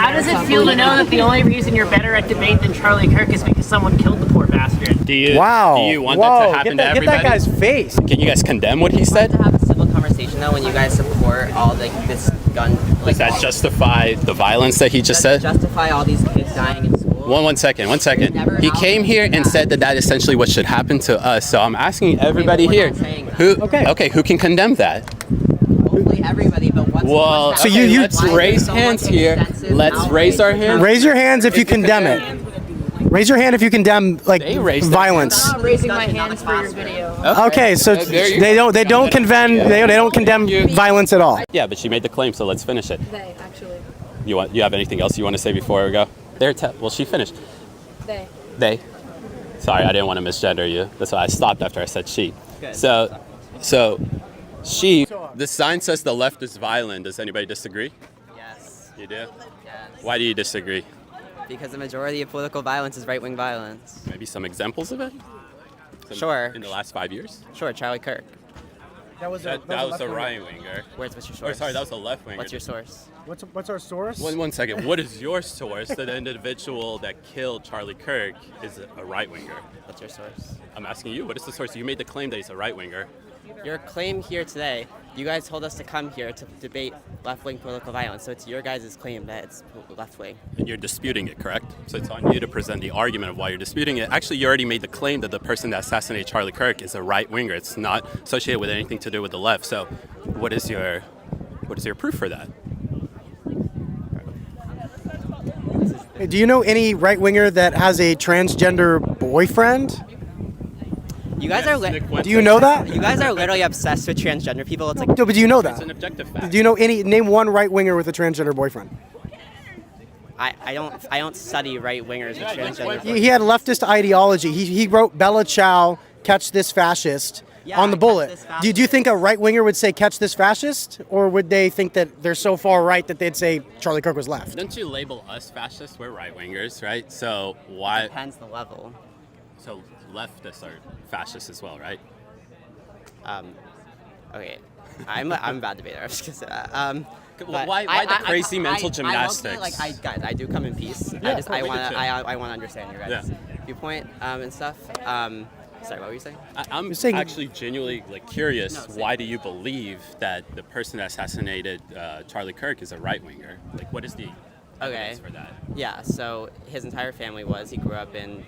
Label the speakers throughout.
Speaker 1: How does it feel to know that the only reason you're better at debate than Charlie Kirk is because someone killed the poor bastard?
Speaker 2: Do you want
Speaker 3: Whoa,
Speaker 2: that to happen to everybody?
Speaker 3: Get that guy's face.
Speaker 2: Can you guys condemn what he said?
Speaker 4: To have a civil conversation though when you guys support all this gun.
Speaker 2: Does that justify the violence that he just said?
Speaker 4: Justify all these kids dying in school.
Speaker 2: One second. He came here and said that essentially what should happen to us. So I'm asking everybody here, who can condemn that?
Speaker 4: Hopefully everybody, but what's
Speaker 2: So let's raise hands here. Let's raise our hands.
Speaker 3: Raise your hands if you condemn it. Raise your hand if you condemn violence.
Speaker 1: I'm not raising my hands for your video.
Speaker 3: Okay, so they don't condemn violence at all.
Speaker 2: Yeah, but she made the claim, so let's finish it.
Speaker 5: They, actually.
Speaker 2: You have anything else you want to say before we go? Well, she finished. They. Sorry, I didn't want to misgender you. That's why I stopped after I said she.
Speaker 4: Good.
Speaker 2: So she. The sign says the left is violent. Does anybody disagree?
Speaker 4: Yes.
Speaker 2: You do?
Speaker 4: Yes.
Speaker 2: Why do you disagree?
Speaker 4: Because the majority of political violence is right-wing violence.
Speaker 2: Maybe some examples of it?
Speaker 4: Sure.
Speaker 2: In the last 5 years?
Speaker 4: Sure, Charlie Kirk.
Speaker 2: That was a right winger.
Speaker 4: What's your source?
Speaker 2: Or sorry, that was a left winger.
Speaker 4: What's your source?
Speaker 3: What's our source?
Speaker 2: One second. What is your source that the individual that killed Charlie Kirk is a right winger?
Speaker 4: What's your source?
Speaker 2: I'm asking you. What is the source? You made the claim that he's a right winger.
Speaker 4: Your claim here today, you guys told us to come here to debate left-wing political violence, so it's your guys' claim that it's left-wing.
Speaker 2: And you're disputing it, correct? So it's on you to present the argument of why you're disputing it. Actually, you already made the claim that the person that assassinated Charlie Kirk is a right winger. It's not associated with anything to do with the left. So what is your proof for that?
Speaker 3: Do you know any right winger that has a transgender boyfriend?
Speaker 4: You guys are.
Speaker 3: Do you know that?
Speaker 4: You guys are literally obsessed with transgender people. It's like.
Speaker 3: No, but do you know
Speaker 2: It's
Speaker 3: that?
Speaker 2: an objective fact.
Speaker 3: Do you know name one right winger with a transgender boyfriend?
Speaker 4: I don't study right wingers with transgender.
Speaker 3: He had leftist ideology. He wrote Bella Ciao, catch this fascist on the bullet. Do you think a right winger would say catch this fascist, or would they think that they're so far right that they'd say Charlie Kirk was left?
Speaker 2: Don't you label us fascists? We're right wingers, right? So why?
Speaker 4: Depends the level.
Speaker 2: So leftists are fascists as well, right?
Speaker 4: Okay, I'm a bad debater. I was just gonna say that.
Speaker 2: Why the crazy mental gymnastics?
Speaker 4: Guys, I do come in peace.
Speaker 2: Yeah,
Speaker 4: I
Speaker 2: we
Speaker 4: want
Speaker 2: do too.
Speaker 4: I want to understand your guys' viewpoint and stuff. Sorry, what were you saying?
Speaker 2: I'm
Speaker 3: saying-
Speaker 2: actually genuinely curious.
Speaker 4: No, say-
Speaker 2: Why do you believe that the person that assassinated Charlie Kirk is a right winger? Like, what is the evidence for that?
Speaker 4: Yeah, so his entire family he grew up in,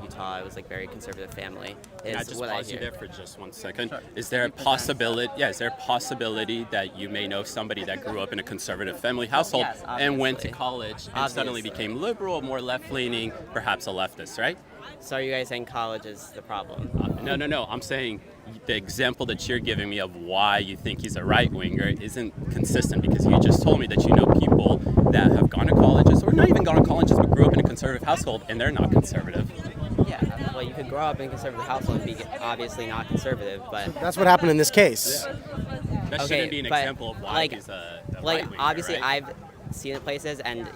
Speaker 4: Utah. It was like very conservative family.
Speaker 2: Can I just pause you there for just 1 second?
Speaker 4: Sure.
Speaker 2: Is there a possibility? Yeah, is there a possibility that you may know somebody that grew up in a conservative family household
Speaker 4: Yes,
Speaker 2: and went to
Speaker 4: obviously.
Speaker 2: college and suddenly
Speaker 4: Obviously.
Speaker 2: became liberal, more left-leaning, perhaps a leftist, right?
Speaker 4: So are you guys saying college is the problem?
Speaker 2: No. I'm saying the example that you're giving me of why you think he's a right winger isn't consistent, because you just told me that you know people that have gone to colleges, or not even gone to colleges, but grew up in a conservative household and they're not conservative.
Speaker 4: Yeah, well, you could grow up in a conservative household and be obviously not conservative, but
Speaker 3: That's what happened in this case.
Speaker 2: That
Speaker 4: Okay,
Speaker 2: shouldn't be an
Speaker 4: but,
Speaker 2: example of why
Speaker 4: like-
Speaker 2: he's a
Speaker 4: like
Speaker 2: right winger,
Speaker 4: obviously
Speaker 2: right?
Speaker 4: I've seen it places, and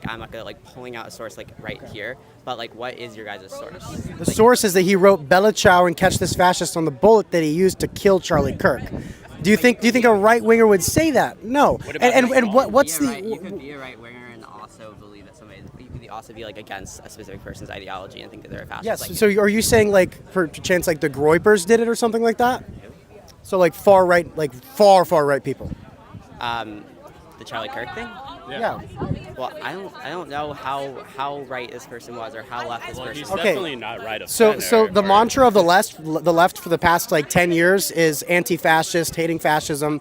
Speaker 4: I'm not gonna pulling out a source right here, but what is your guys' source?
Speaker 3: The source is that he wrote Bella Ciao and catch this fascist on the bullet that he used to kill Charlie Kirk. Do you think a right winger would say that? No.
Speaker 2: What about
Speaker 3: And what's
Speaker 4: you
Speaker 3: the
Speaker 4: could be a right winger and also believe that you could also be against a specific person's ideology and think that they're a fascist.
Speaker 3: Yes. So are you saying for chance the Groypers did it or something like that? So far right, far right people.
Speaker 4: The Charlie Kirk thing?
Speaker 3: Yeah.
Speaker 4: Well, I don't know how right this person was or how left this
Speaker 2: Well,
Speaker 4: person
Speaker 2: he's
Speaker 4: was.
Speaker 3: Okay.
Speaker 2: definitely not right of
Speaker 3: So
Speaker 2: center,
Speaker 3: the
Speaker 2: or-
Speaker 3: mantra of the left for the past 10 years is anti-fascist, hating fascism,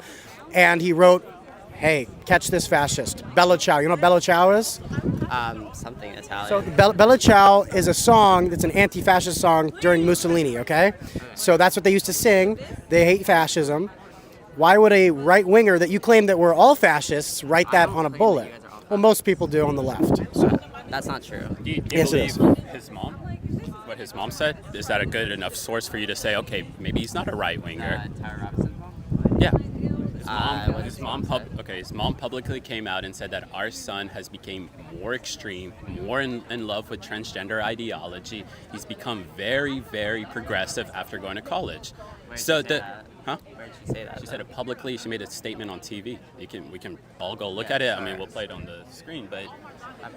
Speaker 3: and he wrote, "Hey, catch this fascist, Bella Ciao." You know what Bella Ciao is?
Speaker 4: Something Italian.
Speaker 3: So Bella Ciao is a song that's an anti-fascist song during Mussolini, okay? So that's what they used to sing. They hate fascism. Why would a right winger that you claim that we're all fascists write that on a bullet? Well, most people do on the left. So.
Speaker 4: That's not true.
Speaker 2: Do you
Speaker 3: Yes, it
Speaker 2: believe
Speaker 3: is.
Speaker 2: his mom? What his mom said? Is that a good enough source for you to say, okay, maybe he's not a right winger?
Speaker 4: Tyra Robinson.
Speaker 2: Yeah.
Speaker 4: What
Speaker 2: His
Speaker 4: did
Speaker 2: mom,
Speaker 4: his mom say?
Speaker 2: his mom publicly came out and said that our son has become more extreme, more in love with transgender ideology. He's become very, very progressive after going to college.
Speaker 4: Where did
Speaker 2: So
Speaker 4: she say that?
Speaker 2: Huh?
Speaker 4: Where did she say that?
Speaker 2: She said it publicly. She made a statement on TV. We can all go look at it. I mean, we'll play it on the screen, but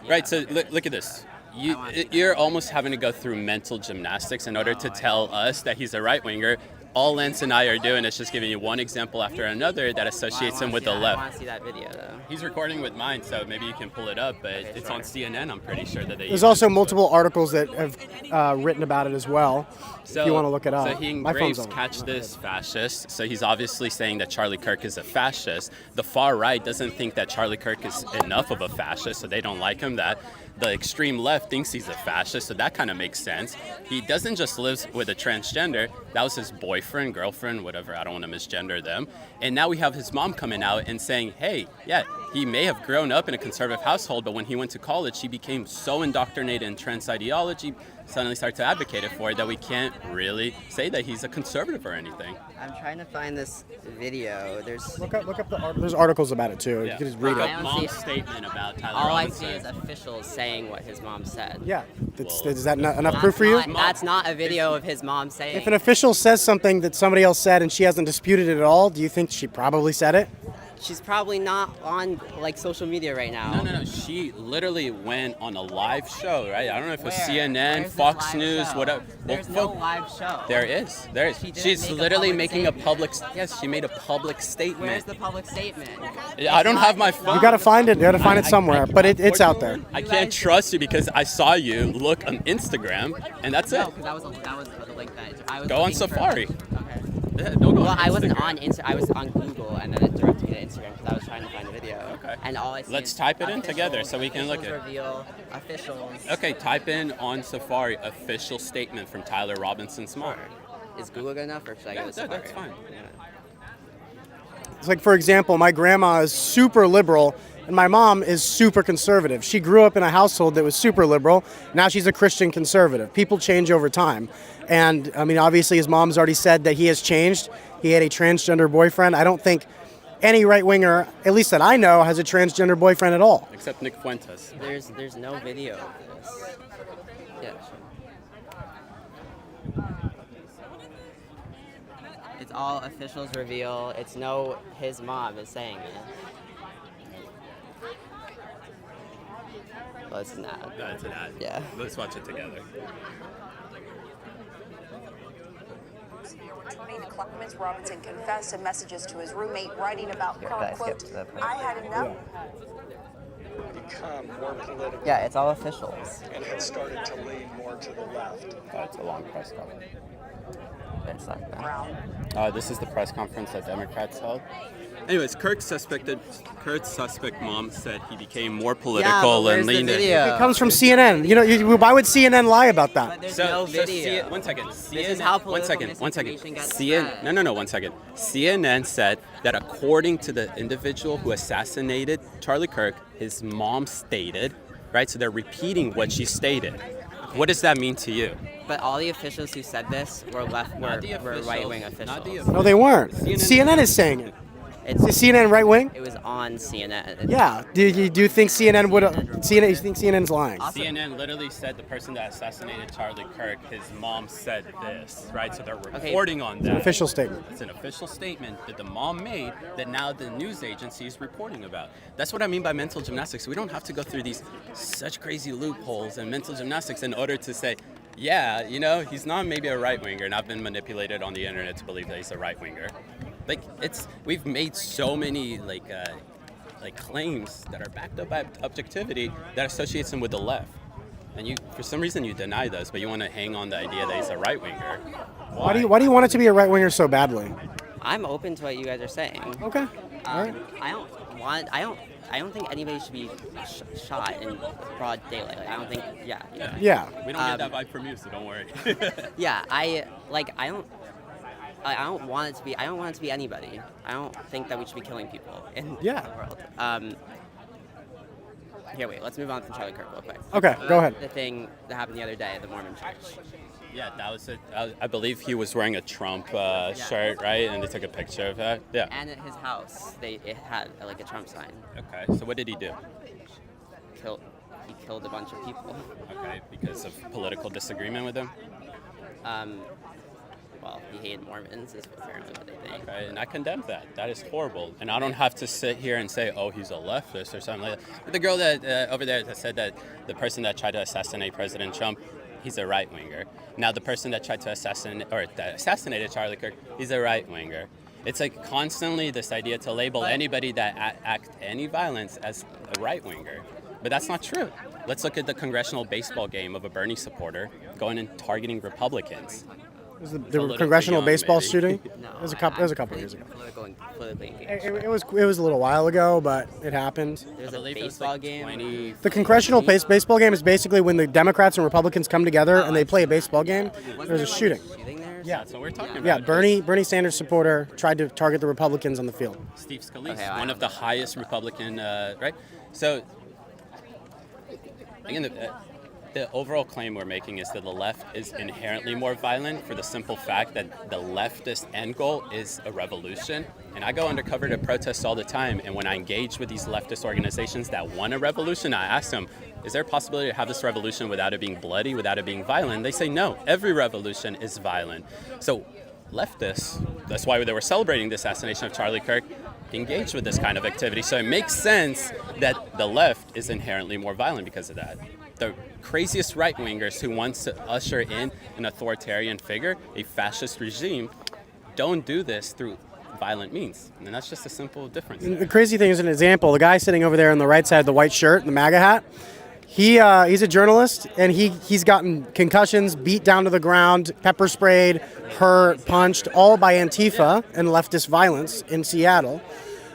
Speaker 2: right. So look at this. You're almost having to go through mental gymnastics in order to tell us that he's a right winger. All Lance and I are doing is just giving you one example after another that associates him with the
Speaker 4: I
Speaker 2: left.
Speaker 4: want to see that video though.
Speaker 2: He's recording with mine, so maybe you can pull it up. But it's on CNN. I'm pretty sure that they.
Speaker 3: There's also multiple articles that have written about it as well.
Speaker 2: So,
Speaker 3: if you want to look it up.
Speaker 2: So he
Speaker 3: My phone's
Speaker 2: engraves
Speaker 3: on.
Speaker 2: catch this fascist. So he's obviously saying that Charlie Kirk is a fascist. The far right doesn't think that Charlie Kirk is enough of a fascist, so they don't like him. That the extreme left thinks he's a fascist, so that kind of makes sense. He doesn't just live with a transgender. That was his boyfriend, girlfriend, whatever. I don't want to misgender them. And now we have his mom coming out and saying, hey, yeah, he may have grown up in a conservative household, but when he went to college, he became so indoctrinated in trans ideology, suddenly started to advocate it for it, that we can't really say that he's a conservative or anything.
Speaker 4: I'm trying to find this video. There's
Speaker 3: Look up the there's articles about it too. You
Speaker 2: Yeah.
Speaker 3: can just read
Speaker 2: Look
Speaker 3: it.
Speaker 2: up
Speaker 4: I don't
Speaker 2: mom's
Speaker 4: see-
Speaker 2: statement about Tyler
Speaker 4: all I
Speaker 2: Robinson.
Speaker 4: see is officials saying what his mom said.
Speaker 3: Yeah.
Speaker 2: Well,
Speaker 3: Is that not enough
Speaker 4: That's
Speaker 3: proof for you?
Speaker 4: not- That's not a video of his mom saying.
Speaker 3: If an official says something that somebody else said and she hasn't disputed it at all, do you think she probably said it?
Speaker 4: She's probably not on like social media right now.
Speaker 2: No. She literally went on a live show, right? I don't know if it was
Speaker 4: Where?
Speaker 2: CNN,
Speaker 4: Where's this
Speaker 2: Fox
Speaker 4: live
Speaker 2: News,
Speaker 4: show?
Speaker 2: whatever.
Speaker 4: There's
Speaker 2: Well,
Speaker 4: no live show.
Speaker 2: There is.
Speaker 4: She didn't
Speaker 2: She's
Speaker 4: make a
Speaker 2: literally
Speaker 4: public
Speaker 2: making
Speaker 4: statement.
Speaker 2: a public. Yes, she made a public statement.
Speaker 4: Where's the public statement?
Speaker 2: I don't have my phone.
Speaker 3: You got to find it. You got to find it somewhere, but it's out there.
Speaker 2: I can't trust you because I saw you look on Instagram, and that's it.
Speaker 4: No, because that was the link that I was.
Speaker 2: Go on
Speaker 4: looking for-
Speaker 2: Safari.
Speaker 4: Okay.
Speaker 2: Yeah, don't go
Speaker 4: Well,
Speaker 2: on
Speaker 4: I wasn't
Speaker 2: Instagram.
Speaker 4: on I was on Google, and then it directed me to Instagram because I was trying to find the video.
Speaker 2: Okay.
Speaker 4: And all I see
Speaker 2: Let's
Speaker 4: is
Speaker 2: type it in
Speaker 4: officials-
Speaker 2: together so we can look
Speaker 4: officials
Speaker 2: at it.
Speaker 4: Reveal officials.
Speaker 2: Okay, type in on Safari official statement from Tyler Robinson's mom.
Speaker 4: Is Google good enough, or should I
Speaker 2: Yeah,
Speaker 4: go to Safari?
Speaker 2: that's fine.
Speaker 4: Yeah.
Speaker 3: It's like, for example, my grandma is super liberal and my mom is super conservative. She grew up in a household that was super liberal. Now she's a Christian conservative. People change over time. And I mean, obviously his mom's already said that he has changed. He had a transgender boyfriend. I don't think any right winger, at least that I know, has a transgender boyfriend at all.
Speaker 2: Except Nick Fuentes.
Speaker 4: There's no video of this. Yeah. Sure. It's all officials reveal. It's no his mom is saying it. Well, it's not.
Speaker 2: That's an ad.
Speaker 4: Yeah.
Speaker 2: Let's watch it together.
Speaker 5: Returning to Clemens, Robinson confessed in messages to his roommate, writing about
Speaker 4: Here,
Speaker 5: Kirk,
Speaker 4: guys, skip
Speaker 5: quote,
Speaker 4: to that point.
Speaker 5: I had enough.
Speaker 6: Become more political
Speaker 4: Yeah, it's all officials.
Speaker 6: and had started to lean more to the left.
Speaker 2: It's a long press conference.
Speaker 4: It's like that.
Speaker 2: This is the press conference that Democrats held. Anyways, Kirk's suspect mom said he became more
Speaker 4: Yeah,
Speaker 2: political
Speaker 4: but where's
Speaker 2: and
Speaker 4: the
Speaker 2: leaned in.
Speaker 4: video?
Speaker 3: It comes from CNN. You know, why would CNN lie about
Speaker 4: But
Speaker 3: that?
Speaker 4: there's no video.
Speaker 2: One second. CNN,
Speaker 4: This is how
Speaker 2: one second.
Speaker 4: political
Speaker 2: One second.
Speaker 4: misinformation gets
Speaker 2: CNN.
Speaker 4: spread.
Speaker 2: No. One second. CNN said that according to the individual who assassinated Charlie Kirk, his mom stated, right? So they're repeating what she stated. What does that mean to you?
Speaker 4: But all the officials who said this were right-wing officials.
Speaker 2: Not the
Speaker 3: No, they weren't.
Speaker 2: CNN
Speaker 3: CNN is saying it.
Speaker 4: It's,
Speaker 3: Is CNN right wing?
Speaker 4: it was on CNN.
Speaker 3: Yeah. Do you think CNN would? CNN? You think CNN's lying?
Speaker 2: CNN literally said the person that assassinated Charlie Kirk, his mom said this, right? So they're
Speaker 4: Okay.
Speaker 2: reporting on that.
Speaker 3: Official statement.
Speaker 2: It's an official statement that the mom made that now the news agency is reporting about. That's what I mean by mental gymnastics. We don't have to go through these such crazy loopholes and mental gymnastics in order to say, yeah, you know, he's not maybe a right winger, and I've been manipulated on the internet to believe that he's a right winger. Like we've made so many like claims that are backed up by objectivity that associates him with the left. And you, for some reason, you deny those, but you want to hang on the idea that he's a right winger.
Speaker 3: Why do you want it to be a right winger so badly?
Speaker 4: I'm open to what you guys are saying.
Speaker 3: Okay. All right.
Speaker 4: I don't think anybody should be shot in broad daylight. Like, I don't think. Yeah.
Speaker 3: Yeah.
Speaker 2: We don't get that vibe from you, so don't worry.
Speaker 4: Yeah. I don't want it to be. I don't want it to be anybody. I don't think that we should be killing people in
Speaker 3: Yeah.
Speaker 4: the world. Here, wait. Let's move on from Charlie Kirk real quick.
Speaker 3: Okay, go ahead.
Speaker 4: The thing that happened the other day at the Mormon church.
Speaker 2: Yeah, that was it. I believe he was wearing a Trump shirt, right? And they took a picture of that. Yeah.
Speaker 4: And at his house, it had like a Trump sign.
Speaker 2: Okay. So what did he do?
Speaker 4: He killed a bunch of people.
Speaker 2: Okay, because of political disagreement with him.
Speaker 4: Well, well, he hated Mormons is apparently what they think.
Speaker 2: Okay, and I condemn that. That is horrible. And I don't have to sit here and say, oh, he's a leftist or something like that. But the girl that over there that said that the person that tried to assassinate President Trump, he's a right-winger. Now the person that tried to assassinated Charlie Kirk, he's a right-winger. It's like constantly this idea to label anybody that act any violence as a right-winger. But that's not true. Let's look at the congressional baseball game of a Bernie supporter going and targeting Republicans.
Speaker 3: Was the
Speaker 2: little too
Speaker 3: congressional
Speaker 2: young,
Speaker 3: baseball
Speaker 2: maybe.
Speaker 3: shooting?
Speaker 4: No,
Speaker 3: It was a couple years ago.
Speaker 4: Politically engaged.
Speaker 3: It was a little while ago, but it happened.
Speaker 4: There's
Speaker 2: I
Speaker 4: a
Speaker 2: believe it was
Speaker 4: baseball
Speaker 2: like
Speaker 4: game.
Speaker 2: 20.
Speaker 3: The congressional baseball game is basically when the Democrats and Republicans come together and they play a baseball game. There's a shooting.
Speaker 4: Shooting there?
Speaker 3: Yeah.
Speaker 2: That's what we're talking about.
Speaker 3: Yeah, Bernie Sanders supporter tried to target the Republicans on the field.
Speaker 2: Steve Scalise,
Speaker 4: Okay, I
Speaker 2: one
Speaker 4: know
Speaker 2: of the
Speaker 4: that.
Speaker 2: highest Republican, right? So, again, the overall claim we're making is that the left is inherently more violent for the simple fact that the leftist end goal is a revolution. And I go undercover to protests all the time, and when I engage with these leftist organizations that want a revolution, I ask them, is there a possibility to have this revolution without it being bloody, without it being violent? They say no, every revolution is violent. So leftists, that's why they were celebrating the assassination of Charlie Kirk, engage with this kind of activity. So it makes sense that the left is inherently more violent because of that. The craziest right-wingers who wants to usher in an authoritarian figure, a fascist regime, don't do this through violent means. And that's just a simple difference.
Speaker 3: The crazy thing is an example. The guy sitting over there on the right side, the white shirt, the MAGA hat. He's a journalist, and he's gotten concussions, beat down to the ground, pepper sprayed, hurt, punched, all by Antifa and leftist violence in Seattle.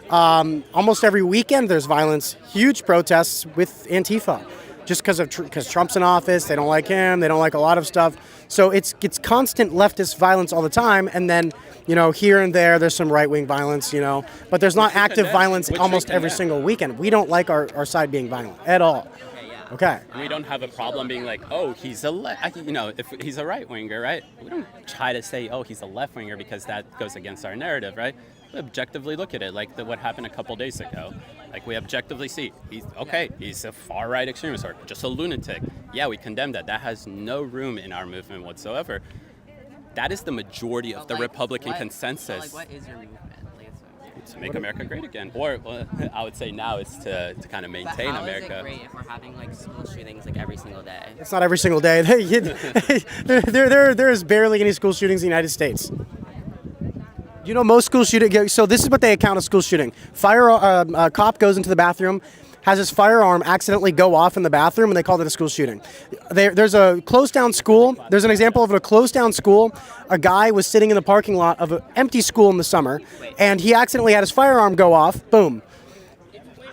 Speaker 3: Almost every weekend there's violence, huge protests with Antifa, just because Trump's in office. They don't like him. They don't like a lot of stuff. So it's constant leftist violence all the time, and then here and there's some right-wing violence, but there's not active violence almost every single weekend. We don't like our side being violent at all. Okay.
Speaker 2: We don't have a problem being like, oh, he's if he's a right-winger, right? We don't try to say, oh, he's a left-winger because that goes against our narrative, right? We objectively look at it, like what happened a couple days ago. Like we objectively see, he's a far-right extremist or just a lunatic. Yeah, we condemn that. That has no room in our movement whatsoever. That is the majority of the Republican consensus.
Speaker 4: What is your movement?
Speaker 2: To make America great again. Or I would say now it's to kind of maintain
Speaker 4: How
Speaker 2: America.
Speaker 4: is it great if we're having school shootings every single day?
Speaker 3: It's not every single day. There is barely any school shootings in the United States. Most school shootings. So this is what they account as school shooting. A cop goes into the bathroom, has his firearm accidentally go off in the bathroom, and they called it a school shooting. There's a closed down school. There's an example of a closed down school. A guy was sitting in the parking lot of an empty school in the summer, and he accidentally had his firearm go off. Boom.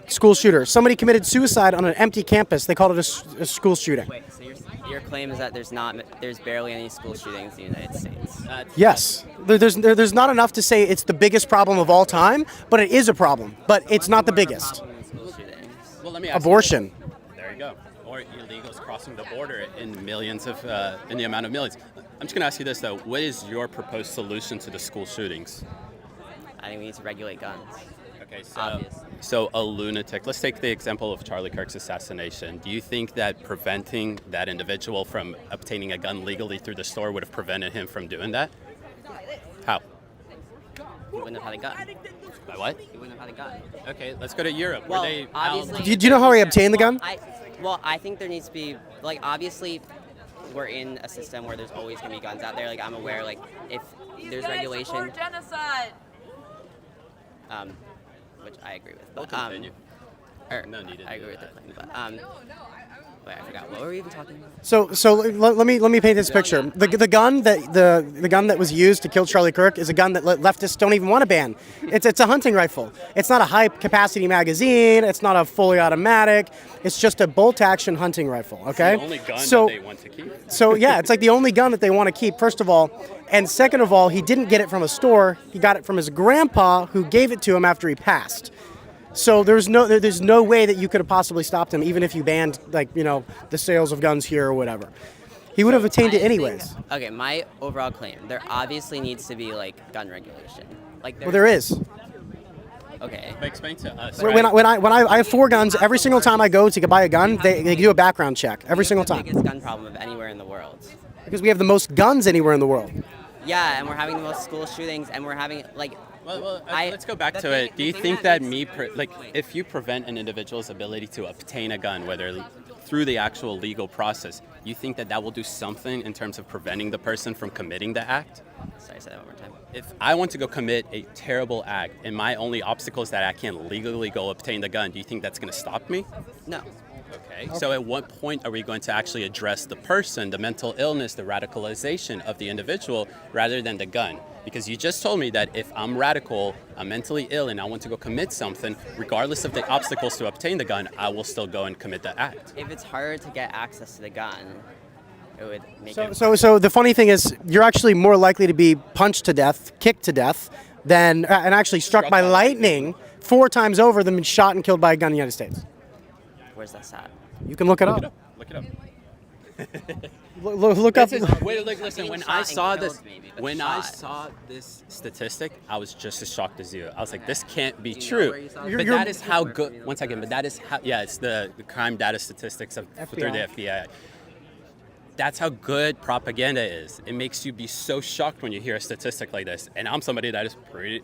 Speaker 3: School shooter. Somebody committed suicide on an empty campus. They called it a school shooting.
Speaker 4: Wait, so your claim is that there's barely any school shootings in the United States?
Speaker 3: Yes. There's not enough to say it's the biggest problem of all time, but it is a problem. But it's not the biggest.
Speaker 4: Problem in school shootings.
Speaker 2: Well, let me ask
Speaker 3: Abortion.
Speaker 2: You this. There you go. Or illegals crossing the border in millions of, in the amount of millions. I'm just going to ask you this though. What is your proposed solution to the school shootings?
Speaker 4: I think we need to regulate guns.
Speaker 2: Okay,
Speaker 4: Obviously.
Speaker 2: so a lunatic. Let's take the example of Charlie Kirk's assassination. Do you think that preventing that individual from obtaining a gun legally through the store would have prevented him from doing that? How?
Speaker 4: He wouldn't have had a gun.
Speaker 2: By what?
Speaker 4: He wouldn't have had a gun.
Speaker 2: Okay, let's go to Europe.
Speaker 4: Well,
Speaker 2: where they
Speaker 4: obviously.
Speaker 3: Do you know how he obtained the gun?
Speaker 4: I think there needs to be obviously we're in a system where there's always gonna be guns out there. I'm aware if there's regulation.
Speaker 5: Genocide.
Speaker 4: Which I agree with.
Speaker 2: We'll
Speaker 4: But,
Speaker 2: continue. No need to
Speaker 4: I
Speaker 2: do
Speaker 4: agree with the
Speaker 2: that.
Speaker 4: claim, but wait, I forgot. What were we even talking about?
Speaker 3: So let me paint this picture. The gun that was used to kill Charlie Kirk is a gun that leftists don't even want to ban. It's a hunting rifle. It's not a high capacity magazine. It's not a fully automatic. It's just a bolt action hunting rifle. Okay.
Speaker 2: The only gun that they want to keep.
Speaker 3: So yeah, it's like the only gun that they want to keep. First of all, and second of all, he didn't get it from a store. He got it from his grandpa, who gave it to him after he passed. So there's no way that you could have possibly stopped him, even if you banned the sales of guns here or whatever. He would have attained it anyways.
Speaker 4: Okay, my overall claim: there obviously needs to be gun regulation.
Speaker 3: Well, there is.
Speaker 4: Okay.
Speaker 2: But explain to us.
Speaker 3: When I have 4 guns, every single time I go to buy a gun, they do a background check every single
Speaker 4: The
Speaker 3: time.
Speaker 4: biggest gun problem of anywhere in the world.
Speaker 3: Because we have the most guns anywhere in the world.
Speaker 4: Yeah, and we're having the most school shootings, and we're having like.
Speaker 2: Let's go back
Speaker 4: the
Speaker 2: to
Speaker 4: thing-
Speaker 2: it. Do you
Speaker 4: the thing
Speaker 2: think that
Speaker 4: makes-
Speaker 2: if you prevent an individual's ability to obtain a gun, whether through the actual legal process, you think that that will do something in terms of preventing the person from committing the act?
Speaker 4: Sorry, say that one more time.
Speaker 2: If I want to go commit a terrible act and my only obstacle is that I can't legally go obtain the gun, do you think that's going to stop me?
Speaker 4: No.
Speaker 2: Okay. So at what point are we going to actually address the person, the mental illness, the radicalization of the individual rather than the gun? Because you just told me that if I'm radical, I'm mentally ill, and I want to go commit something, regardless of the obstacles to obtain the gun, I will still go and commit the act.
Speaker 4: If it's harder to get access to the gun, it would make it.
Speaker 3: So the funny thing is, you're actually more likely to be punched to death, kicked to death, than and actually struck by lightning 4 times over than been shot and killed by a gun in the United States.
Speaker 4: Where's that stat?
Speaker 3: You can look it up.
Speaker 2: Look it up.
Speaker 3: Look up.
Speaker 2: Listen.
Speaker 4: Being
Speaker 2: When
Speaker 4: shot
Speaker 2: I
Speaker 4: and
Speaker 2: saw
Speaker 4: killed
Speaker 2: this,
Speaker 4: maybe, but
Speaker 2: when I
Speaker 4: shot.
Speaker 2: saw this statistic, I was just as shocked as you. I was like, this can't be
Speaker 4: Do you know
Speaker 2: true.
Speaker 4: where you saw
Speaker 2: But
Speaker 4: it?
Speaker 2: that is how good. One second. But that is how. Yeah, it's the crime data statistics through the FBI. That's how good propaganda is. It makes you be so shocked when you hear a statistic like this. And I'm somebody that is pretty,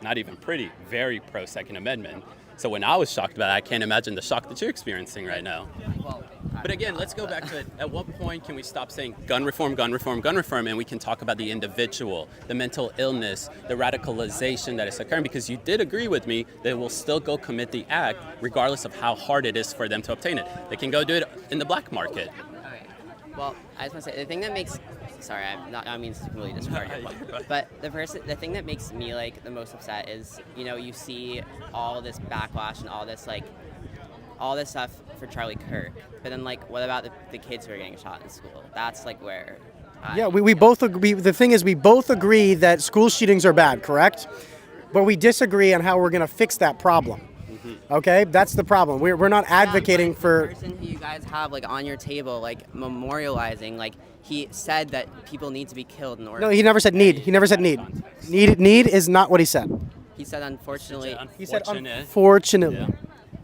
Speaker 2: not even pretty, very pro Second Amendment. So when I was shocked about it, I can't imagine the shock that you're experiencing right now. But again, let's go back to it. At what point can we stop saying gun reform, gun reform, gun reform, and we can talk about the individual, the mental illness, the radicalization that is occurring? Because you did agree with me that they will still go commit the act regardless of how hard it is for them to obtain it. They can go do it in the black market.
Speaker 4: Okay. Well, I just want to say the thing that makes. Sorry, I don't mean to completely disregard your point. But the thing that makes me like the most upset is, you know, you see all this backlash and all this stuff for Charlie Kirk. But then like, what about the kids who are getting shot in school? That's like where.
Speaker 3: Yeah, we both agree. The thing is, we both agree that school shootings are bad, correct? But we disagree on how we're going to fix that problem. Okay, that's the problem. We're not advocating
Speaker 4: The
Speaker 3: for.
Speaker 4: person who you guys have like on your table, like memorializing, like he said that people need to be killed in order.
Speaker 3: No, he never said need. He never said need. Need is not what he said.
Speaker 4: He said unfortunately.
Speaker 3: He said
Speaker 2: Unfortunate.
Speaker 3: unfortunately.
Speaker 2: Yeah.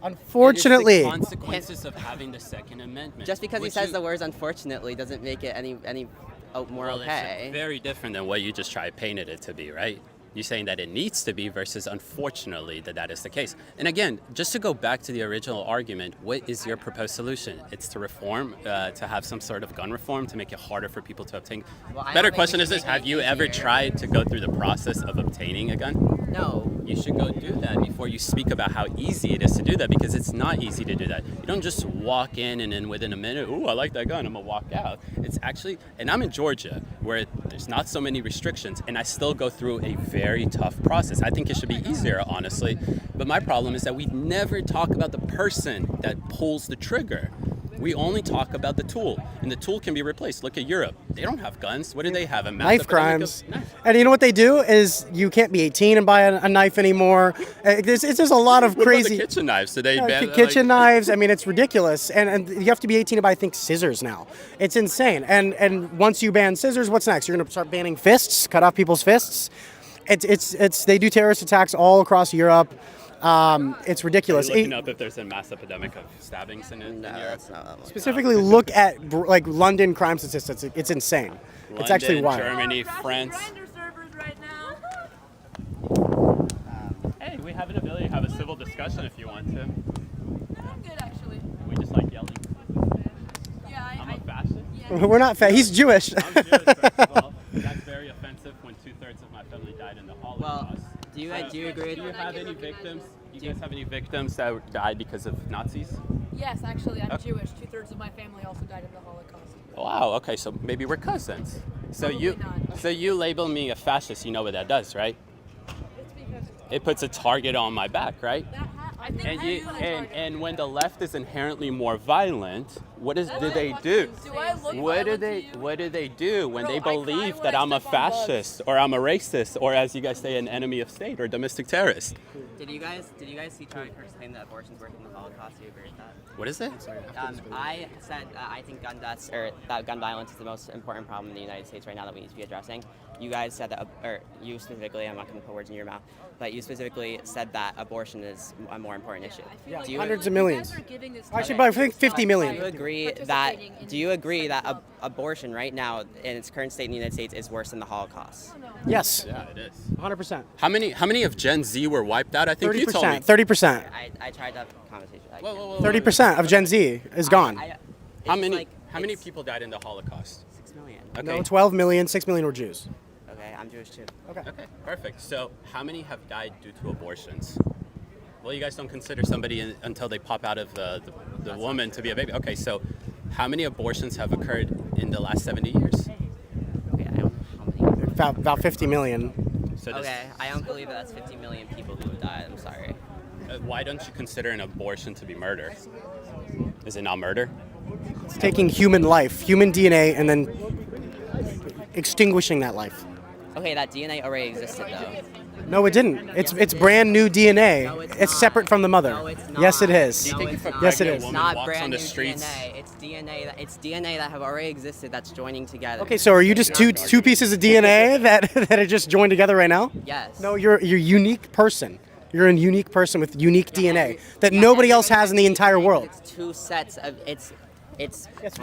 Speaker 3: Unfortunately.
Speaker 2: It is the consequences of having the Second Amendment.
Speaker 4: Just because he
Speaker 2: Which
Speaker 4: says
Speaker 2: you-
Speaker 4: the words unfortunately doesn't make it any more
Speaker 2: Well,
Speaker 4: okay.
Speaker 2: It's very different than what you just tried painted it to be, right? You're saying that it needs to be versus unfortunately that is the case. And again, just to go back to the original argument, what is your proposed solution? It's to reform, to have some sort of gun reform to make it harder for people to obtain.
Speaker 4: Well, I
Speaker 2: Better
Speaker 4: don't think
Speaker 2: question
Speaker 4: we
Speaker 2: is
Speaker 4: should
Speaker 2: this:
Speaker 4: make
Speaker 2: have
Speaker 4: it
Speaker 2: you ever
Speaker 4: easier.
Speaker 2: tried to go through the process of obtaining a gun?
Speaker 4: No.
Speaker 2: You should go do that before you speak about how easy it is to do that, because it's not easy to do that. You don't just walk in and then within a minute, ooh, I like that gun, I'm gonna walk out. It's actually, and I'm in Georgia where there's not so many restrictions, and I still go through a very tough process. I think it should be easier, honestly, but my problem is that we never talk about the person that pulls the trigger. We only talk about the tool, and the tool can be replaced. Look at Europe. They don't have guns. What do they have? A mass
Speaker 3: Knife
Speaker 2: epidemic
Speaker 3: crimes.
Speaker 2: of knives.
Speaker 3: And you know what they do is you can't be 18 and buy a knife anymore. It's just a lot of
Speaker 2: What about
Speaker 3: crazy.
Speaker 2: the kitchen knives? Do they ban
Speaker 3: Kitchen knives. I mean, it's ridiculous. And you have to be 18 to buy, I think, scissors now. It's insane. And once you ban scissors, what's next? You're going to start banning fists, cut off people's fists. It's they do terrorist attacks all across Europe. It's ridiculous.
Speaker 2: Are you looking up if there's a mass epidemic of stabbings in
Speaker 4: No,
Speaker 2: Europe?
Speaker 4: that's not that much.
Speaker 3: Specifically, look at like London crime statistics. It's insane. It's actually
Speaker 2: London,
Speaker 3: wild.
Speaker 2: Germany, France.
Speaker 7: servers right now.
Speaker 2: Hey, we have an ability to have a civil discussion if you want to.
Speaker 7: I'm good actually.
Speaker 2: We just like yelling.
Speaker 7: Yeah,
Speaker 2: I'm a fascist.
Speaker 3: We're not fat. He's Jewish.
Speaker 2: I'm Jewish, first of all. That's very offensive when 2/3 of my family died in the Holocaust.
Speaker 4: Do you agree with
Speaker 2: Do you
Speaker 4: me?
Speaker 2: have any victims? Do you guys have any victims that died because of Nazis?
Speaker 7: Yes, actually, I'm Jewish. 2/3 of my family also died in the Holocaust.
Speaker 2: Wow. Okay, so maybe we're cousins. So
Speaker 7: Probably not.
Speaker 2: so you label me a fascist. You know what that does, right?
Speaker 7: It's because
Speaker 2: It puts a target on my back, right?
Speaker 7: I think
Speaker 2: And
Speaker 7: I
Speaker 2: you
Speaker 7: do like
Speaker 2: and,
Speaker 7: target.
Speaker 2: and when the left is inherently more violent, what do they do?
Speaker 7: Do I look
Speaker 2: What do
Speaker 7: violent
Speaker 2: they
Speaker 7: to you?
Speaker 2: what do they do when
Speaker 7: Bro,
Speaker 2: they
Speaker 7: I cry
Speaker 2: believe
Speaker 7: when
Speaker 2: that
Speaker 7: I
Speaker 2: I'm a
Speaker 7: step on bugs.
Speaker 2: fascist or I'm a racist or, as you guys say, an enemy of state or domestic terrorist?
Speaker 4: Did you guys see Charlie Kirk's claim that abortion's worse than the Holocaust? Do you agree with that?
Speaker 2: What is it?
Speaker 4: I said I think gun deaths or that gun violence is the most important problem in the United States right now that we need to be addressing. you guys said that, or you specifically, I'm not going to put words in your mouth, but you specifically said that abortion is a more important issue.
Speaker 3: Yeah,
Speaker 4: Do you,
Speaker 3: hundreds of millions.
Speaker 7: You guys are giving this
Speaker 3: Actually,
Speaker 7: to-
Speaker 3: but I think 50
Speaker 4: do you
Speaker 3: million.
Speaker 4: agree that? Do you agree that abortion right now in its current state in the United States is worse than the Holocaust?
Speaker 3: Yes,
Speaker 2: Yeah, it is.
Speaker 3: 100%.
Speaker 2: How many of Gen Z were wiped out? I think you told me.
Speaker 3: 30%.
Speaker 4: I tried to have a conversation. I
Speaker 2: Whoa,
Speaker 4: can't.
Speaker 2: whoa, whoa, whoa.
Speaker 3: 30% of Gen Z is gone.
Speaker 2: How
Speaker 4: it's
Speaker 2: many?
Speaker 4: like-
Speaker 2: How many
Speaker 4: it's
Speaker 2: people died in the Holocaust?
Speaker 4: 6 million.
Speaker 2: Okay.
Speaker 3: No, 12 million, 6 million were Jews.
Speaker 4: Okay, I'm Jewish too.
Speaker 2: Okay, perfect. So, how many have died due to abortions? Well, you guys don't consider somebody until they pop out of the woman to be a baby. Okay, so how many abortions have occurred in the last 70 years?
Speaker 4: Okay, I don't know how many.
Speaker 3: About 50 million.
Speaker 2: So does-
Speaker 4: Okay, I don't believe that that's 50 million people who have died. I'm sorry.
Speaker 2: why don't you consider an abortion to be murder? Is it not murder?
Speaker 3: It's taking human life, human DNA, and then extinguishing that life.
Speaker 4: Okay, that DNA already existed though.
Speaker 3: No, it didn't. It's brand new DNA.
Speaker 4: No, it's
Speaker 3: It's
Speaker 4: not.
Speaker 3: separate from the mother.
Speaker 4: No, it's not.
Speaker 3: Yes, it is.
Speaker 2: Do you
Speaker 4: No,
Speaker 2: think
Speaker 4: it's
Speaker 2: if a
Speaker 4: not.
Speaker 3: Yes, it
Speaker 2: pregnant
Speaker 3: is.
Speaker 2: woman
Speaker 4: Not
Speaker 2: walks
Speaker 4: brand
Speaker 2: on
Speaker 4: new
Speaker 2: the streets,
Speaker 4: DNA. It's DNA that have already existed that's joining together.
Speaker 3: Okay, so are you just two pieces of DNA that are just joined together right now?
Speaker 4: Yes.
Speaker 3: No, you're a unique person. You're a unique person with unique DNA that nobody else has in the entire world.
Speaker 4: It's two sets of it's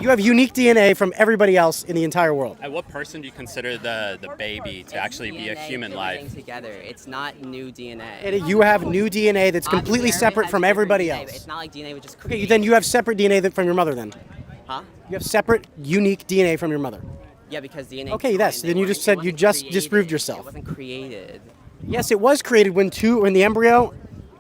Speaker 3: You have unique DNA from everybody else in the entire world.
Speaker 2: at what person do you consider the baby to actually be a
Speaker 4: DNA
Speaker 2: human
Speaker 4: fusing
Speaker 2: life?
Speaker 4: Together. It's not new DNA.
Speaker 3: You have new DNA that's completely
Speaker 4: Obviously,
Speaker 3: separate
Speaker 4: everybody
Speaker 3: from
Speaker 4: has
Speaker 3: everybody
Speaker 4: different DNA, but
Speaker 3: else.
Speaker 4: It's not like DNA would just
Speaker 3: Okay,
Speaker 4: create.
Speaker 3: then you have separate DNA from your mother then.
Speaker 4: Huh?
Speaker 3: You have separate, unique DNA from your mother.
Speaker 4: Yeah, because DNA.
Speaker 3: Okay, yes,
Speaker 4: they
Speaker 3: then you
Speaker 4: weren't-
Speaker 3: just said
Speaker 4: it
Speaker 3: you
Speaker 4: wasn't
Speaker 3: just
Speaker 4: created.
Speaker 3: disproved yourself.
Speaker 4: It wasn't created.
Speaker 3: Yes, it was created when the embryo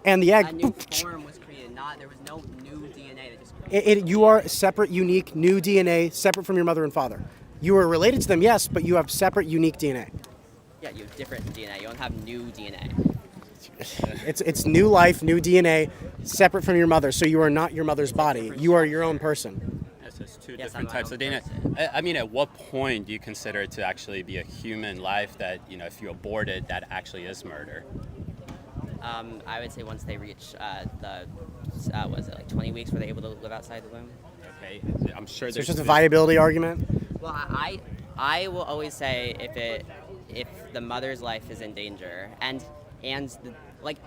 Speaker 3: and the
Speaker 4: A
Speaker 3: egg.
Speaker 4: new form was created. Not there was no new DNA that just created.
Speaker 3: You are separate, unique, new DNA, separate from your mother and father. You are related to them, yes, but you have separate, unique DNA.
Speaker 4: Yeah, you have different DNA. You don't have new DNA.
Speaker 3: It's new life, new DNA, separate from your mother. So you are not your mother's body. You are your own person.
Speaker 2: Yes, it's two
Speaker 4: Yes,
Speaker 2: different
Speaker 4: I'm my
Speaker 2: types
Speaker 4: own
Speaker 2: of DNA.
Speaker 4: person.
Speaker 2: I mean, at what point do you consider it to actually be a human life that, if you abort it, that actually is murder?
Speaker 4: I would say once they reach was it like 20 weeks where they're able to live outside the womb?
Speaker 2: Okay, I'm sure
Speaker 3: So
Speaker 2: there's
Speaker 3: it's just a
Speaker 2: been-
Speaker 3: viability argument.
Speaker 4: Well, I will always say if the mother's life is in danger and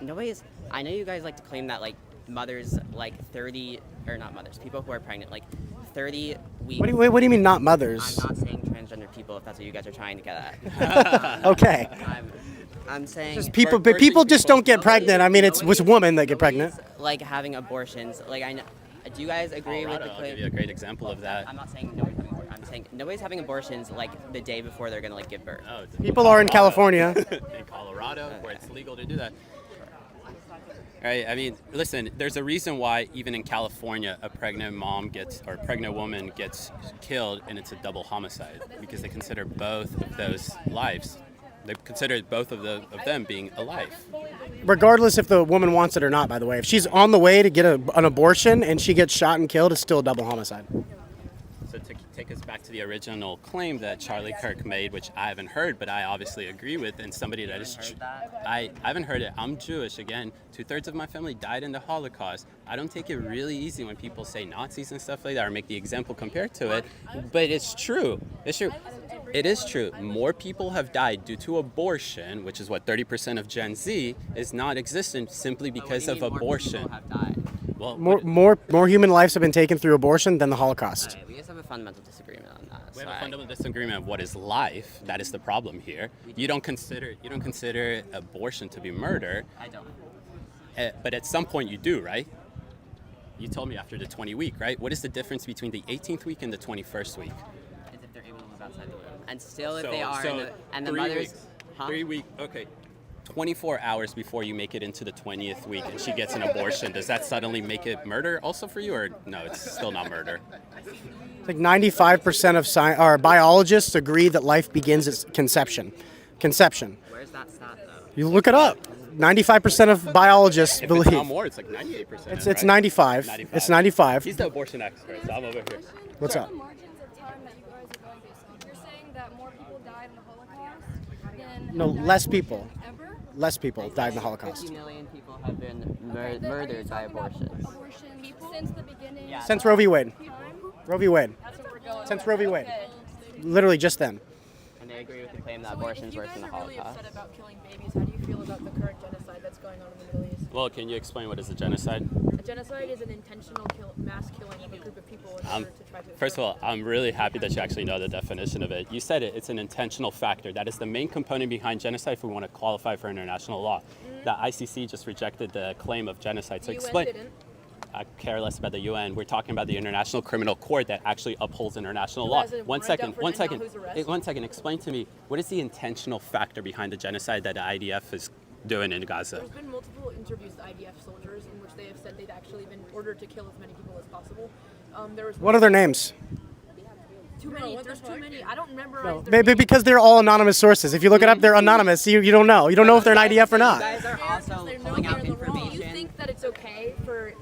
Speaker 4: nobody's. I know you guys like to claim that like mothers like 30 or not mothers, people who are pregnant like 30 weeks.
Speaker 3: What do you mean not mothers?
Speaker 4: I'm not saying transgender people if that's what you guys are trying to get at.
Speaker 3: Okay.
Speaker 4: I'm saying
Speaker 3: Just people,
Speaker 2: birthing
Speaker 3: but people just
Speaker 2: people.
Speaker 3: don't get pregnant. I mean, it's women that get pregnant.
Speaker 4: nobody's, like having abortions. Like I know. Do you guys agree with
Speaker 2: Colorado,
Speaker 4: the
Speaker 2: I'll
Speaker 4: claim?
Speaker 2: give you a great example of that.
Speaker 4: I'm not saying nobody's having abortions. I'm saying nobody's having abortions like the day before they're gonna like give birth.
Speaker 2: Oh, it's
Speaker 3: People are in California.
Speaker 2: in Colorado, where it's legal to do that. Right. I mean, listen. There's a reason why even in California, a pregnant woman gets killed, and it's a double homicide because they consider both of those lives. They consider both of them being a life.
Speaker 3: Regardless if the woman wants it or not, by the way. If she's on the way to get an abortion and she gets shot and killed, it's still a double homicide.
Speaker 2: So to take us back to the original claim that Charlie Kirk made, which I haven't heard, but I obviously agree with, and somebody that is, I haven't heard it. I'm Jewish. Again, 2/3 of my family died in the Holocaust. I don't take it really easy when people say Nazis and stuff like that, or make the example compared to it. But it's true. It's true. It is true. More people have died due to abortion, which is what 30% of Gen Z is not existent simply because of abortion.
Speaker 4: Have died.
Speaker 2: Well,
Speaker 3: More human lives have been taken through abortion than the Holocaust.
Speaker 4: Okay, we just have a fundamental disagreement on that.
Speaker 2: we
Speaker 4: so
Speaker 2: have a
Speaker 4: I-
Speaker 2: fundamental disagreement of what is life. That is the problem here. You don't consider abortion to be murder,
Speaker 4: I don't.
Speaker 2: but at some point you do, right? You told me after the 20 week, right? What is the difference between the 18th week and the 21st week?
Speaker 4: Is if they're able to live outside the womb, and still if they are, and the
Speaker 2: 3
Speaker 4: mothers,
Speaker 2: weeks,
Speaker 4: huh?
Speaker 2: 3 week, okay. 24 hours before you make it into the 20th week and she gets an abortion, does that suddenly make it murder also for you, or no, it's still not murder?
Speaker 3: Like 95% of biologists agree that life begins at conception. Conception.
Speaker 4: Where's that stat though?
Speaker 3: You look it up. 95% of biologists
Speaker 2: If
Speaker 3: believe.
Speaker 2: it's not more, it's like 98%.
Speaker 3: It's
Speaker 2: right?
Speaker 3: 95. It's 95.
Speaker 2: He's the abortion expert, so I'm over here.
Speaker 3: What's up?
Speaker 8: The margins of time that you guys are going based on. You're saying that more people died in the Holocaust than
Speaker 3: No, less people.
Speaker 8: ever?
Speaker 3: Less people died in the Holocaust.
Speaker 4: 50 million people have been
Speaker 8: Are you
Speaker 4: murdered by
Speaker 8: talking about
Speaker 4: abortions.
Speaker 8: Abortion since the beginning.
Speaker 4: Yeah.
Speaker 3: Since Roe v. Wade.
Speaker 8: Time?
Speaker 3: Roe v. Wade.
Speaker 8: That's what we're going
Speaker 3: Since
Speaker 8: with.
Speaker 3: Roe v. Wade.
Speaker 8: Okay.
Speaker 3: Literally just then.
Speaker 4: And I agree with the claim that
Speaker 7: So
Speaker 4: abortion
Speaker 7: if
Speaker 4: is
Speaker 7: you
Speaker 4: worse
Speaker 7: guys
Speaker 4: than the
Speaker 7: are really
Speaker 4: Holocaust.
Speaker 7: upset about killing babies, how do you feel about the current genocide that's going on in the Middle East?
Speaker 2: Well, can you explain what is a genocide?
Speaker 7: A genocide is an intentional mass killing of a group of people in order to try to.
Speaker 2: First of all, I'm really happy that you actually know the definition of it. You said it, it's an intentional factor. That is the main component behind genocide if we want to qualify for international law. The ICC just rejected the claim of genocide. So
Speaker 7: The UN
Speaker 2: explain.
Speaker 7: didn't.
Speaker 2: I care less about the UN. We're talking about the International Criminal Court that actually upholds international
Speaker 7: Who
Speaker 2: law.
Speaker 7: has a warrant out for
Speaker 2: One second.
Speaker 7: Netanyahu's arrest?
Speaker 2: One second. Explain to me, what is the intentional factor behind the genocide that the IDF is doing in Gaza?
Speaker 7: There's been multiple interviews with IDF soldiers in which they have said they've actually been ordered to kill as many people as possible. There was
Speaker 3: What are their names?
Speaker 7: too many. There's too many. I don't remember.
Speaker 3: Maybe because they're all anonymous sources. If you look it up, they're anonymous. You don't know. You don't know if they're an IDF or
Speaker 4: You
Speaker 3: not.
Speaker 4: guys are also pulling out
Speaker 7: Do you
Speaker 4: information.
Speaker 7: think that it's okay for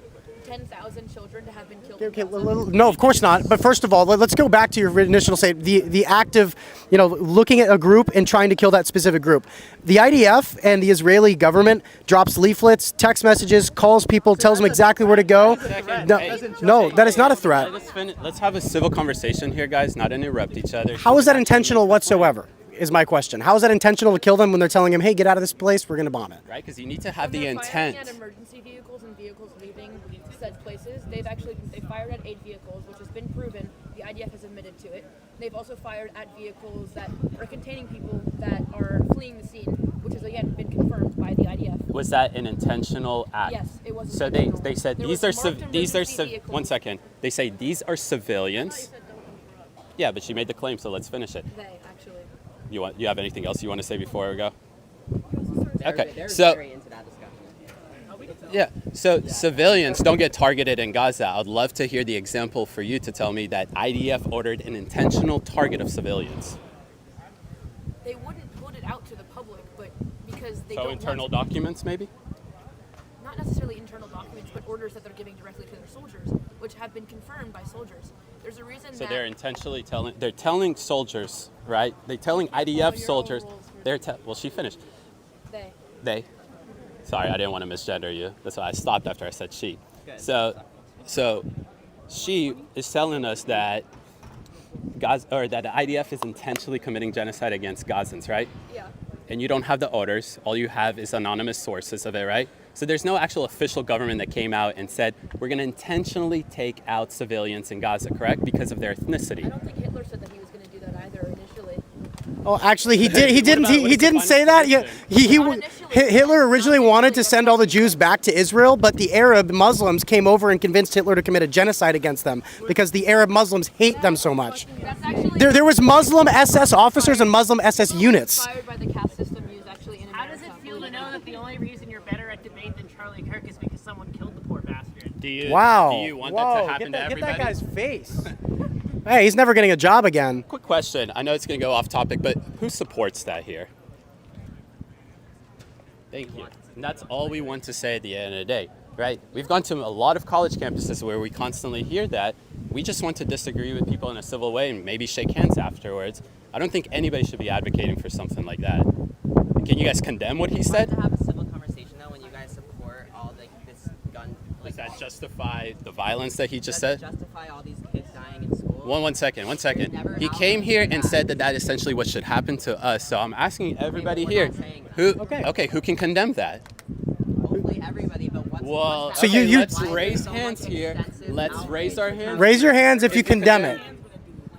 Speaker 7: 10,000 children to have been killed?
Speaker 3: Okay,
Speaker 7: in Gaza?
Speaker 3: no, of course not. But first of all, let's go back to your initial statement. The act of, looking at a group and trying to kill that specific group. The IDF and the Israeli government drops leaflets, text messages, calls people, tells them exactly where to go. No, that is not a threat.
Speaker 2: Let's have a civil conversation here, guys, not interrupt each other.
Speaker 3: How is that intentional whatsoever? Is my question. How is that intentional to kill them when they're telling him, "Hey, get out of this place. We're going to bomb it."
Speaker 2: Right? Because you need to have
Speaker 7: When
Speaker 2: the
Speaker 7: they're firing
Speaker 2: intent.
Speaker 7: at emergency vehicles and vehicles leaving said places, they fired at 8 vehicles, which has been proven. The IDF has admitted to it. They've also fired at vehicles that are containing people that are fleeing the scene, which has again been confirmed by the IDF.
Speaker 2: Was that an intentional act?
Speaker 7: Yes, it was
Speaker 2: So
Speaker 7: intentional.
Speaker 2: they said
Speaker 7: There
Speaker 2: these
Speaker 7: was
Speaker 2: are
Speaker 7: marked
Speaker 2: these are
Speaker 7: emergency vehicles.
Speaker 2: 1 second. They say these are civilians. Yeah, but she made the claim, so let's finish it.
Speaker 7: They actually.
Speaker 2: You have anything else you want to say before we go?
Speaker 4: They're-
Speaker 2: Okay,
Speaker 4: they're
Speaker 2: so-
Speaker 4: very into that discussion.
Speaker 2: Yeah. So civilians don't get targeted in Gaza. I'd love to hear the example for you to tell me that IDF ordered an intentional target of civilians.
Speaker 7: They wouldn't put it out to the public, but because they
Speaker 2: So
Speaker 7: don't
Speaker 2: internal
Speaker 7: want
Speaker 2: documents, maybe?
Speaker 7: not necessarily internal documents, but orders that they're giving directly to their soldiers, which have been confirmed by soldiers. There's a reason
Speaker 2: So
Speaker 7: that
Speaker 2: they're intentionally telling soldiers, right? They're telling IDF soldiers. Well, she finished. They. Sorry, I didn't want to misgender you. That's why I stopped after I said she. So she is telling us that that the IDF is intentionally committing genocide against Gazans, right?
Speaker 7: Yeah.
Speaker 2: And you don't have the orders. All you have is anonymous sources of it, right? So there's no actual official government that came out and said, we're going to intentionally take out civilians in Gaza, correct? Because of their ethnicity.
Speaker 7: I don't think Hitler said that he was going to do that either initially.
Speaker 3: Oh, actually, he did. He didn't.
Speaker 2: about- what
Speaker 3: He
Speaker 2: is the
Speaker 3: didn't
Speaker 2: final
Speaker 3: say that. Yeah,
Speaker 2: solution?
Speaker 3: Hitler originally wanted to send all the Jews back to Israel, but the Arab Muslims came over and convinced Hitler to commit a genocide against them because the Arab Muslims hate them so much.
Speaker 7: That's actually
Speaker 3: There was Muslim SS officers and Muslim SS units.
Speaker 7: inspired by the caste system used actually in
Speaker 1: How does it feel to know that the only reason you're better at debate than Charlie Kirk is because someone killed the poor bastard?
Speaker 2: Do you want
Speaker 3: Whoa.
Speaker 2: that to happen to everybody?
Speaker 3: Get that guy's face. Hey, he's never getting a job again.
Speaker 2: Quick question. I know it's going to go off topic, but who supports that here? Thank you. And that's all we want to say at the end of the day, right? We've gone to a lot of college campuses where we constantly hear that. We just want to disagree with people in a civil way and maybe shake hands afterwards. I don't think anybody should be advocating for something like that. Can you guys condemn what he said?
Speaker 4: To have a civil conversation though, when you guys support all this gun,
Speaker 2: Does that justify the violence that he just
Speaker 4: does
Speaker 2: said?
Speaker 4: it justify all these kids dying in school?
Speaker 2: One second.
Speaker 4: never
Speaker 2: He
Speaker 4: out
Speaker 2: came
Speaker 4: to
Speaker 2: here
Speaker 4: do
Speaker 2: and
Speaker 4: that.
Speaker 2: said that essentially what should happen to us. So I'm asking everybody
Speaker 4: we're
Speaker 2: here,
Speaker 4: not saying that.
Speaker 2: who can condemn that?
Speaker 4: Hopefully everybody, but what's
Speaker 2: Well,
Speaker 4: what's
Speaker 3: So
Speaker 4: that?
Speaker 3: you-
Speaker 2: let's
Speaker 4: Why is
Speaker 2: raise
Speaker 4: there so
Speaker 2: hands
Speaker 4: much
Speaker 2: here.
Speaker 4: extensive
Speaker 2: Let's
Speaker 4: outrage?
Speaker 2: raise our hands.
Speaker 3: Raise your hands if you condemn it.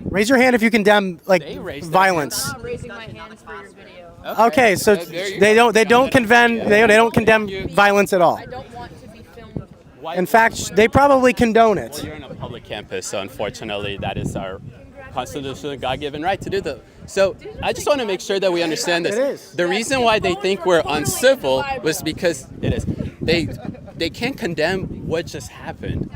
Speaker 3: Raise your hand if you condemn
Speaker 2: They raised their
Speaker 3: violence.
Speaker 7: I'm not raising my hands for your video.
Speaker 3: Okay, so
Speaker 2: There you
Speaker 3: they
Speaker 2: go.
Speaker 3: don't condemn condemn violence at all.
Speaker 7: I don't want to be filmed.
Speaker 3: In fact, they probably condone
Speaker 2: Well,
Speaker 3: it.
Speaker 2: you're in a public campus, so unfortunately, that is our constitutional God-given right to do that. So I just want to make sure that we understand this.
Speaker 3: It is.
Speaker 2: The reason why they think we're uncivil was because it is. They can't condemn what just happened.